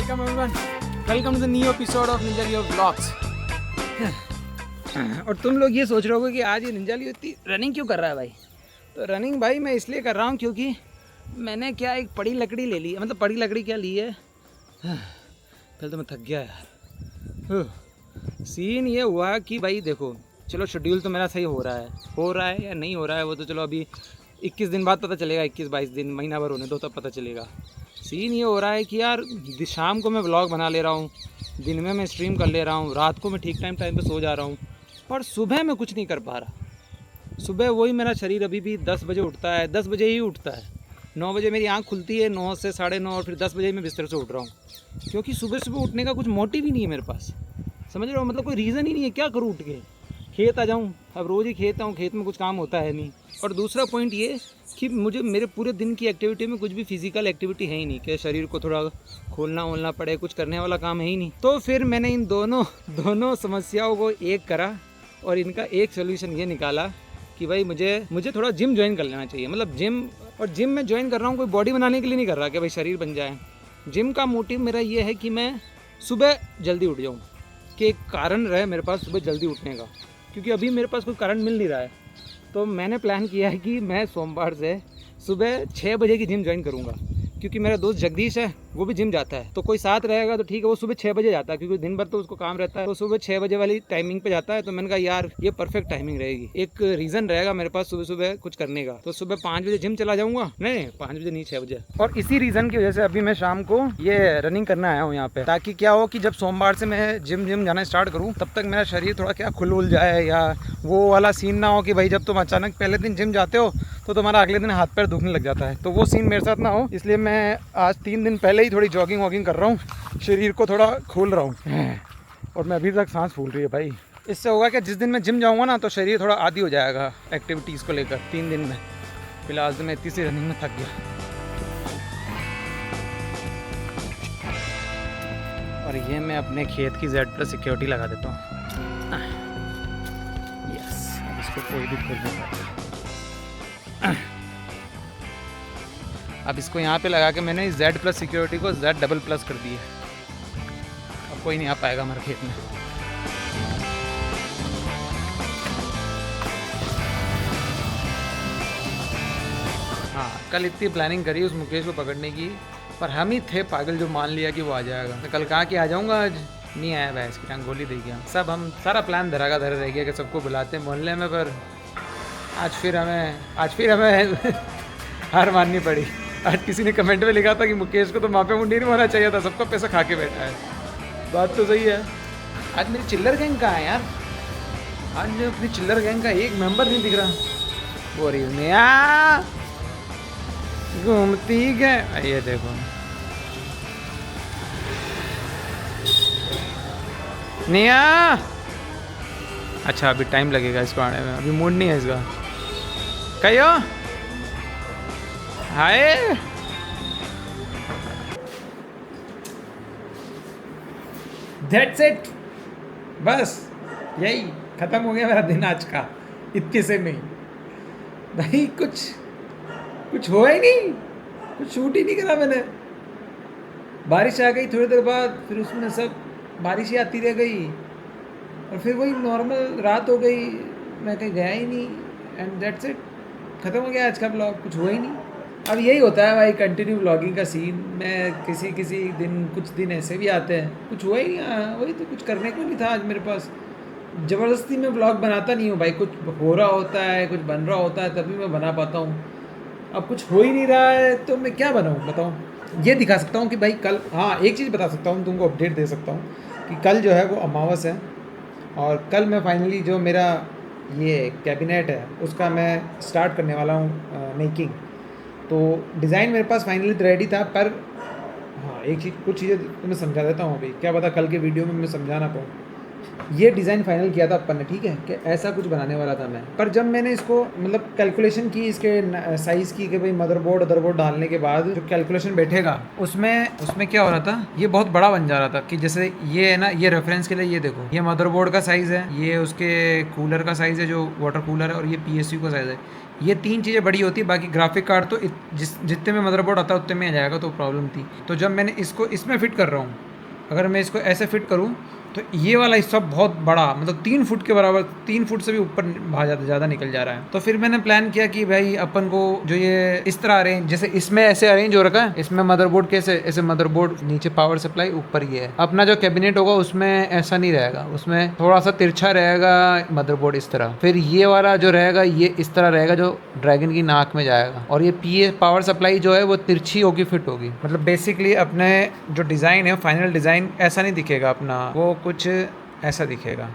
Welcome everyone. Welcome to the new episode of Ninja Leo Vlogs. और तुम लोग ये सोच रहे होगे कि आज ये निंजा लियो इतनी रनिंग क्यों कर रहा है भाई। तो रनिंग भाई मैं इसलिए कर रहा हूँ क्योंकि मैंने क्या एक बड़ी लकड़ी ले ली है। मतलब बड़ी लकड़ी क्या ली है, कल तो मैं थक गया यार। सीन ये हुआ कि भाई देखो, चलो शेड्यूल तो मेरा सही हो रहा है या नहीं हो रहा है वो तो चलो अभी 21 दिन बाद पता चलेगा। 21-22 दिन, महीना भर होने दो तब पता चलेगा। सीन ये हो रहा है कि यार शाम को मैं व्लॉग बना ले रहा हूँ, दिन में मैं स्ट्रीम कर ले रहा हूँ, रात को मैं ठीक टाइम पे सो जा रहा हूँ, और सुबह मैं कुछ नहीं कर पा रहा। सुबह वही मेरा शरीर अभी भी 10 बजे उठता है, 10 बजे ही उठता है। 9 बजे मेरी आँख खुलती है, 9 से 9:30 और फिर 10 बजे मैं बिस्तर से उठ रहा हूँ। क्योंकि सुबह सुबह उठने का कुछ मोटिव ही नहीं है मेरे पास, समझ रहे हो। मतलब कोई रीज़न ही नहीं है, क्या करूँ उठ के। खेत आ जाऊँ, अब रोज़ ही खेत आऊँ, खेत में कुछ काम होता है नहीं। और दूसरा पॉइंट ये कि मुझे मेरे पूरे दिन की एक्टिविटी में कुछ भी फिजिकल एक्टिविटी है ही नहीं कि शरीर को थोड़ा खोलना वोलना पड़े, कुछ करने वाला काम है ही नहीं। तो फिर मैंने इन दोनों समस्याओं को एक करा और इनका एक सोल्यूशन ये निकाला कि भाई मुझे थोड़ा जिम ज्वाइन कर लेना चाहिए। मतलब जिम में ज्वाइन कर रहा हूँ, कोई बॉडी बनाने के लिए नहीं कर रहा कि भाई शरीर बन जाए। जिम का मोटिव मेरा ये है कि मैं सुबह जल्दी उठ जाऊँ, कि एक कारण रहे मेरे पास सुबह जल्दी उठने का, क्योंकि अभी मेरे पास कोई कारण मिल नहीं रहा है। तो मैंने प्लान किया है कि मैं सोमवार से सुबह 6 बजे की जिम ज्वाइन करूँगा, क्योंकि मेरा दोस्त जगदीश है वो भी जिम जाता है। तो कोई साथ रहेगा तो ठीक है, वो सुबह 6 बजे जाता है क्योंकि दिन भर तो उसको काम रहता है, तो सुबह 6 बजे वाली टाइमिंग पे जाता है। तो मैंने कहा यार ये परफेक्ट टाइमिंग रहेगी, एक रीज़न रहेगा मेरे पास सुबह सुबह कुछ करने का। तो सुबह 5 बजे जिम चला जाऊँगा, नहीं 5 बजे नहीं 6 बजे। और इसी रीज़न की वजह से अभी मैं शाम को ये रनिंग करने आया हूँ यहाँ पे, ताकि क्या हो कि जब सोमवार से मैं जिम जाना स्टार्ट करूँ तब तक मेरा शरीर थोड़ा क्या खुल जाए, या वो वाला सीन ना हो कि भाई जब तुम अचानक पहले दिन जिम जाते हो तो तुम्हारा अगले दिन हाथ पैर दुखने लग जाता है। तो वो सीन मेरे साथ ना हो, इसलिए मैं आज 3 दिन पहले ही थोड़ी जॉगिंग वॉगिंग कर रहा हूँ, शरीर को थोड़ा खोल रहा हूँ। और मैं अभी तक सांस फूल रही है भाई। इससे होगा कि जिस दिन मैं जिम जाऊँगा ना तो शरीर थोड़ा आदी हो जाएगा एक्टिविटीज़ को लेकर 3 दिन में। फिलहाल तो मैं इतनी सी रनिंग में थक गया। और ये मैं अपने खेत की Z+ सिक्योरिटी लगा देता हूँ। यस, अब इसको कोई भी खोल नहीं पाता। अब इसको यहाँ पे लगा के मैंने इस Z+ सिक्योरिटी को Z++ कर दी है। अब कोई नहीं आ पाएगा हमारे खेत में। हाँ, कल इतनी प्लानिंग करी उस मुकेश को पकड़ने की, पर हम ही थे पागल जो मान लिया कि वो आ जाएगा। तो कल कहा कि आ जाऊँगा, आज नहीं आया भाई, इसकी टांग गोली दे गया। सारा प्लान धरा रह गया कि सबको बुलाते हैं मोहल्ले में, पर आज फिर हमें हार माननी पड़ी। आज किसी ने कमेंट में लिखा था कि मुकेश को तो मापे मुंडी नहीं होना चाहिए था, सबका पैसा खा के बैठा है। बात तो सही है। आज मेरी चिल्लर गैंग कहाँ है यार? आज मैं अपनी चिल्लर गैंग का एक मेंबर नहीं दिख रहा। वो रही नया घूमती गए, ये देखो निया। अच्छा अभी टाइम लगेगा इसको आने में, अभी मूड नहीं है इसका। कहियो हाय, दैट्स इट, बस यही ख़त्म हो गया मेरा दिन आज का, इतने से में भाई। कुछ हुआ ही नहीं, कुछ शूट ही नहीं करा मैंने। बारिश आ गई थोड़ी देर बाद, फिर उसमें सब बारिश ही आती रह गई, और फिर वही नॉर्मल रात हो गई, मैं कहीं गया ही नहीं। एंड दैट्स इट, ख़त्म हो गया आज का ब्लॉग, कुछ हुआ ही नहीं। अब यही होता है भाई कंटिन्यू ब्लॉगिंग का सीन। मैं किसी दिन कुछ दिन ऐसे भी आते हैं, कुछ हुआ ही नहीं। वही तो, कुछ करने को नहीं था आज मेरे पास। ज़बरदस्ती में ब्लॉग बनाता नहीं हूँ भाई, कुछ हो रहा होता है, कुछ बन रहा होता है तभी मैं बना पाता हूँ। अब कुछ हो ही नहीं रहा है तो मैं क्या बनाऊँ बताऊँ। ये दिखा सकता हूँ कि भाई कल, हाँ एक चीज़ बता सकता हूँ, तुमको अपडेट दे सकता हूँ कि कल जो है वो अमावस है, और कल मैं फाइनली जो मेरा ये कैबिनेट है उसका मैं स्टार्ट करने वाला हूँ मेकिंग। तो डिज़ाइन मेरे पास फाइनली रेडी था, पर हाँ कुछ चीज़ें तुम्हें समझा देता हूँ अभी, क्या पता कल के वीडियो में मैं समझा ना पाऊँ। ये डिज़ाइन फाइनल किया था अपन ने, ठीक है, कि ऐसा कुछ बनाने वाला था मैं। पर जब मैंने इसको मतलब कैलकुलेशन की इसके साइज़ की कि भाई मदरबोर्ड डालने के बाद जो कैलकुलेशन बैठेगा उसमें क्या हो रहा था, ये बहुत बड़ा बन जा रहा था। कि जैसे ये है ना, ये रेफरेंस के लिए ये देखो, ये मदरबोर्ड का साइज़ है, ये उसके कूलर का साइज़ है जो वाटर कूलर है, और ये PSU का साइज़ है। ये 3 चीज़ें बड़ी होती है, बाकी ग्राफिक कार्ड तो जितने में मदरबोर्ड आता है उतने में आ जाएगा, तो प्रॉब्लम थी। तो जब मैंने इसको इसमें फ़िट कर रहा हूँ, अगर मैं इसको ऐसे फिट करूँ तो ये वाला हिस्सा बहुत बड़ा, मतलब 3 फुट के बराबर, 3 फुट से भी ऊपर ज़्यादा निकल जा रहा है। तो फिर मैंने प्लान किया कि भाई अपन को जो ये इस तरह अरेंज, जैसे इसमें ऐसे अरेंज हो रखा है, इसमें मदरबोर्ड कैसे, ऐसे मदरबोर्ड नीचे पावर सप्लाई, ऊपर ये है। अपना जो कैबिनेट होगा उसमें ऐसा नहीं रहेगा, उसमें थोड़ा सा तिरछा रहेगा मदरबोर्ड इस तरह। फिर ये वाला जो रहेगा ये इस तरह रहेगा, जो ड्रैगन की नाक में जाएगा। और ये पीए पावर सप्लाई जो है वो तिरछी होगी, फिट होगी। मतलब बेसिकली अपने जो डिज़ाइन है, फाइनल डिज़ाइन ऐसा नहीं दिखेगा अपना, वो कुछ ऐसा दिखेगा,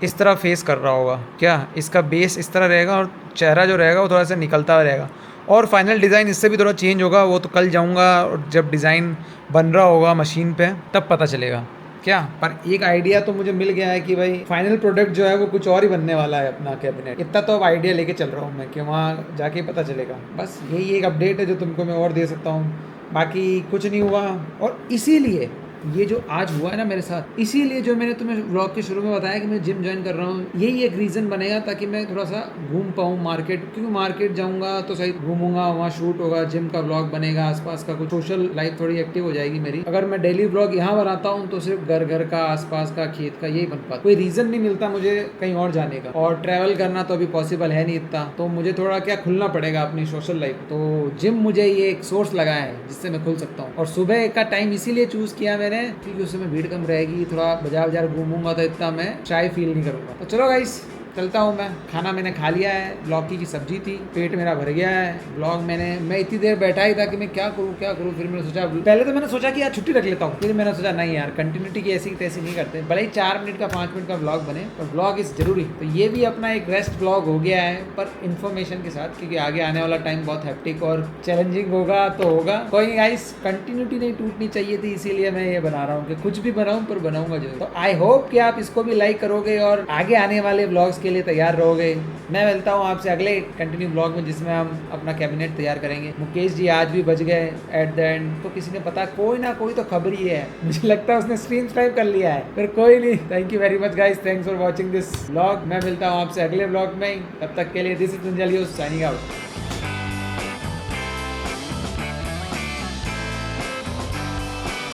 इस तरह फेस कर रहा होगा क्या, इसका बेस इस तरह रहेगा और चेहरा जो रहेगा वो थोड़ा सा निकलता हुआ रहेगा। और फाइनल डिज़ाइन इससे भी थोड़ा चेंज होगा, वो तो कल जाऊंगा और जब डिज़ाइन बन रहा होगा मशीन पे तब पता चलेगा क्या। पर एक आइडिया तो मुझे मिल गया है कि भाई फाइनल प्रोडक्ट जो है वो कुछ और ही बनने वाला है अपना कैबिनेट। इतना तो अब आइडिया लेके चल रहा हूँ मैं कि वहाँ जाके पता चलेगा। बस यही एक अपडेट है जो तुमको मैं और दे सकता हूँ, बाकी कुछ नहीं हुआ। और इसीलिए ये जो आज हुआ है ना मेरे साथ, इसीलिए जो मैंने तुम्हें व्लॉग के शुरू में बताया कि मैं जिम ज्वाइन कर रहा हूँ, यही एक रीज़न बनेगा ताकि मैं थोड़ा सा घूम पाऊँ मार्केट। क्योंकि मार्केट जाऊँगा तो सही घूमूंगा, वहाँ शूट होगा, जिम का व्लॉग बनेगा, आसपास का कुछ सोशल लाइफ थोड़ी एक्टिव हो जाएगी मेरी। अगर मैं डेली व्लॉग यहाँ बनाता हूँ तो सिर्फ घर का, आसपास का, खेत का यही बन पाता, कोई रीज़न नहीं मिलता मुझे कहीं और जाने का। और ट्रैवल करना तो अभी पॉसिबल है नहीं इतना, तो मुझे थोड़ा क्या खुलना पड़ेगा अपनी सोशल लाइफ। तो जिम मुझे ये एक सोर्स लगा है जिससे मैं खुल सकता हूँ। और सुबह का टाइम इसीलिए चूज़ किया मैंने क्योंकि उस समय भीड़ कम रहेगी, थोड़ा बाजार घूमूंगा तो इतना मैं शाय फील नहीं करूँगा। तो चलो गाइस चलता हूँ मैं। खाना मैंने खा लिया है, लौकी की सब्जी थी, पेट मेरा भर गया है। ब्लॉग मैं इतनी देर बैठा ही था कि मैं क्या करूँ। फिर मैंने सोचा, पहले तो मैंने सोचा कि यार छुट्टी रख लेता हूँ, फिर मैंने सोचा नहीं यार, कंटिन्यूटी की ऐसी तैसी नहीं करते, भले ही 4 मिनट का 5 मिनट का ब्लॉग बने पर ब्लॉग इज़ जरूरी। तो ये भी अपना एक रेस्ट ब्लॉग हो गया है, पर इन्फॉर्मेशन के साथ, क्योंकि आगे आने वाला टाइम बहुत हैप्टिक और चैलेंजिंग होगा। तो होगा कोई नहीं गाइस, कंटिन्यूटी नहीं टूटनी चाहिए थी, इसीलिए मैं ये बना रहा हूँ कि कुछ भी बनाऊँ पर बनाऊंगा जरूर। तो आई होप कि आप इसको भी लाइक करोगे और आगे आने वाले ब्लॉग्स के लिए तैयार रहोगे। मैं मिलता हूँ आपसे अगले कंटिन्यू ब्लॉग में जिसमें हम अपना कैबिनेट तैयार करेंगे। मुकेश जी आज भी बच गए एट द एंड, तो किसी ने पता, कोई ना कोई तो खबर ही है, मुझे लगता है उसने स्क्रीन स्वाइप कर लिया है, पर कोई नहीं। Thank you very much guys, thanks for watching this blog. मैं मिलता हूँ आपसे अगले ब्लॉग में, तब तक के लिए दिस इज साइनिंग आउट।